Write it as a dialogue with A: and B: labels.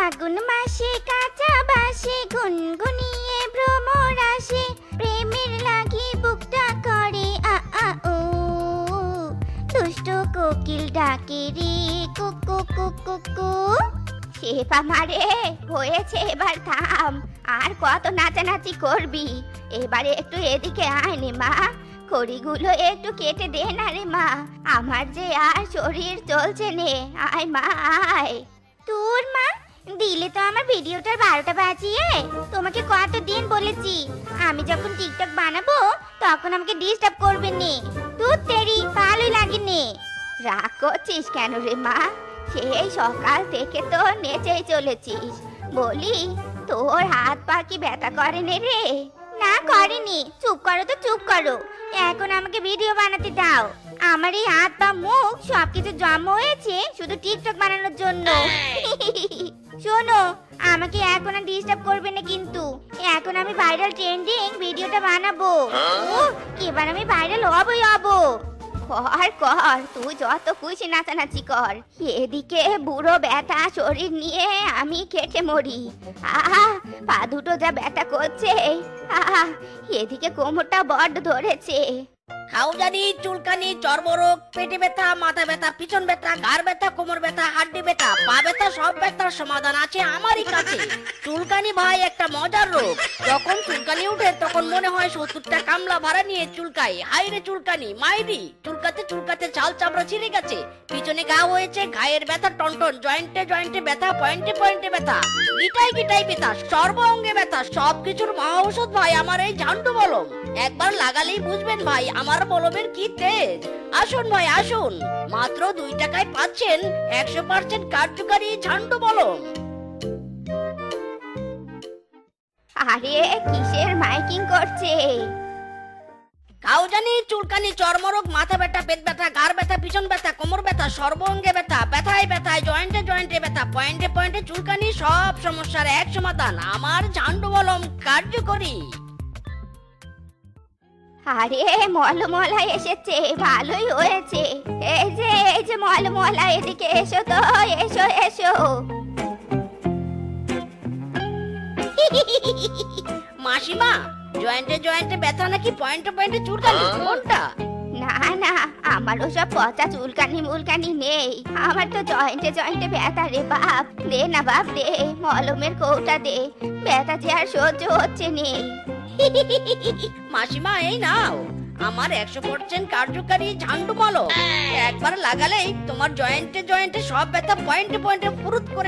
A: ফাগুন মাসে কাঁচা বাসে গুনগুনিয়ে ভ্রমর আসে, প্রেমের লাগি বুকটা করে আ আ ও, দুষ্ট কোকিল ডাকে রে কুকু কুকু কু। শেফা মারে হয়েছে, এবার থাম, আর কত নাচানাচি করবি? এবারে একটু এদিকে আয় নে মা, খড়িগুলো একটু কেটে দে না রে মা, আমার যে আর শরীর চলছে নে, আয় মা আয়। তোর মা দিলে তো আমার ভিডিওটার 12টা বাজিয়ে। তোমাকে কতদিন বলেছি আমি যখন টিকটক বানাবো তখন আমাকে ডিস্টার্ব করবে নে। তুই তেরি ভালোই লাগে নে। রাগ করছিস কেন রে মা? সেই সকাল থেকে তো নেচেই চলেছিস, বলি তোর হাত পা কি ব্যথা করে নে রে? না করেনি, চুপ করো তো চুপ করো, এখন আমাকে ভিডিও বানাতে দাও। আমার এই হাত পা মুখ সবকিছু জমা হয়েছে শুধু টিকটক বানানোর জন্য। শোনো, আমাকে এখন আর ডিস্টার্ব করবে না কিন্তু, এখন আমি ভাইরাল ট্রেন্ডিং ভিডিওটা বানাবো। এবার আমি ভাইরাল হবই হব। কর কর, তুই যত খুশি নাচানাচি কর, এদিকে বুড়ো ব্যথা শরীর নিয়ে আমি কেটে মরি। আহা, পা দুটো যা ব্যথা করছে, আহা, এদিকে কোমরটা বড্ড ধরেছে।
B: খাউজানি, চুলকানি, চর্মরোগ, পেটে ব্যথা, মাথা ব্যথা, পিছন ব্যথা, ঘাড় ব্যথা, কোমর ব্যথা, হাড্ডি ব্যথা, পা ব্যথা, সব ব্যথার সমাধান আছে আমারই কাছে। চুলকানি ভাই একটা মজার রোগ, যখন চুলকানি উঠে তখন মনে হয় 70টা কামলা ভাড়া নিয়ে চুলকাই। হাই রে চুলকানি, মাইরি চুলকাতে চুলকাতে চাল চামড়া ছিঁড়ে গেছে, পিছনে ঘা হয়েছে, ঘায়ের ব্যথা টনটন, জয়েন্টে জয়েন্টে ব্যথা, পয়েন্টে পয়েন্টে ব্যথা, গিটাই গিটাই ব্যথা, সর্ব অঙ্গে ব্যথা, সবকিছুর মহা ঔষধ ভাই আমার এই ঝান্ডু মলম। একবার লাগালেই বুঝবেন ভাই আমার মলমের কি তেজ। আসুন ভাই আসুন, মাত্র 2 টাকায় পাচ্ছেন 100% কার্যকারী ঝান্ডু মলম।
A: আরে কিসের মাইকিং করছে?
B: খাউজানি, চুলকানি, চর্মরোগ, মাথা ব্যথা, পেট ব্যথা, ঘাড় ব্যথা, পিছন ব্যথা, কোমর ব্যথা, সর্ব অঙ্গে ব্যথা, ব্যথায় ব্যথায়, জয়েন্টে জয়েন্টে ব্যথা, পয়েন্টে পয়েন্টে চুলকানি, সব সমস্যার এক সমাধান আমার ঝান্ডু মলম কার্যকরী।
A: আরে মলমলা এসেছে, ভালোই হয়েছে। এই যে মলমলা, এদিকে এসো তো, এসো এসো।
B: মাসিমা, জয়েন্টে জয়েন্টে ব্যথা নাকি পয়েন্টে পয়েন্টে চুলকানি, কোনটা?
A: না না, আমার ওসব পচা চুলকানি মুলকানি নেই, আমার তো জয়েন্টে জয়েন্টে ব্যথা রে বাপ। দে না বাপ দে, মলমের কৌটা দে, ব্যথা যে আর সহ্য হচ্ছে নেই।
B: মাসিমা এই নাও আমার 100% কার্যকারী ঝান্ডু মলম, একবার লাগালেই তোমার জয়েন্টে জয়েন্টে সব ব্যথা পয়েন্টে পয়েন্টে ফুরুত করে